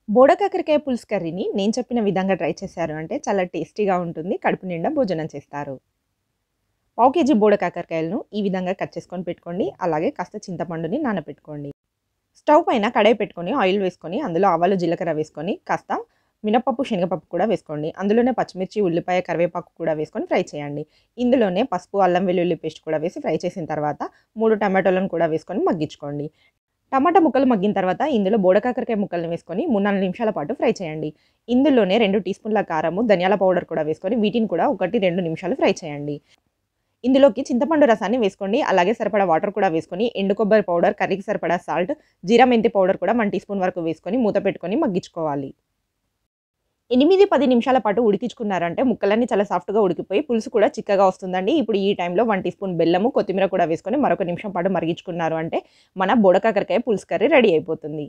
బోడ కాకరకాయ పులుసు కర్రీని నేను చెప్పిన విధంగా ట్రై చేశారు అంటే చాలా టేస్టీగా ఉంటుంది. కడుపు నిండా భోజనం చేస్తారు. పావు కేజీ బోడ కాకరకాయలను ఈ విధంగా కట్ చేసుకొని పెట్టుకోండి. అలాగే కాస్త చింతపండుని నానబెట్టుకోండి. స్టవ్ పైన కడాయి పెట్టుకొని ఆయిల్ వేసుకొని అందులో ఆవాలు, జీలకర్ర వేసుకొని కాస్త మినపప్పు, శనగపప్పు కూడా వేసుకోండి. అందులోనే పచ్చిమిర్చి, ఉల్లిపాయ, కరివేపాకు కూడా వేసుకొని ఫ్రై చేయండి. ఇందులోనే పసుపు, అల్లం వెల్లుల్లి పేస్ట్ కూడా వేసి ఫ్రై చేసిన తర్వాత 3 టమాటోలను కూడా వేసుకొని మగ్గించుకోండి. టమాటా ముక్కలు మగ్గిన తర్వాత ఇందులో బోడ కాకరకాయ ముక్కల్ని వేసుకొని 3-4 నిమిషాల పాటు ఫ్రై చేయండి. ఇందులోనే 2 టీ స్పూన్ల కారము, ధనియాల పౌడర్ కూడా వేసుకొని వీటిని కూడా 1-2 నిమిషాలు ఫ్రై చేయండి. ఇందులోకి చింతపండు రసాన్ని వేసుకోండి. అలాగే సరిపడా వాటర్ కూడా వేసుకొని, ఎండు కొబ్బరి పౌడర్, కర్రీకి సరిపడా సాల్ట్, జీరా మెంతి పౌడర్ కూడా 1 టీ స్పూన్ వరకు వేసుకొని మూత పెట్టుకొని మగ్గించుకోవాలి. 8-10 నిమిషాల పాటు ఉడికించుకున్నారంటే ముక్కలన్నీ చాలా సాఫ్ట్‌గా ఉడికిపోయి పులుసు కూడా చిక్కగా వస్తుందండి. ఇప్పుడు ఈ టైంలో 1 టీ స్పూన్ బెల్లము, కొత్తిమీర కూడా వేసుకొని మరొక నిమిషం పాటు మరిగించుకున్నారు అంటే మన బోడ కాకరకాయ పులుసు కర్రీ రెడీ అయిపోతుంది.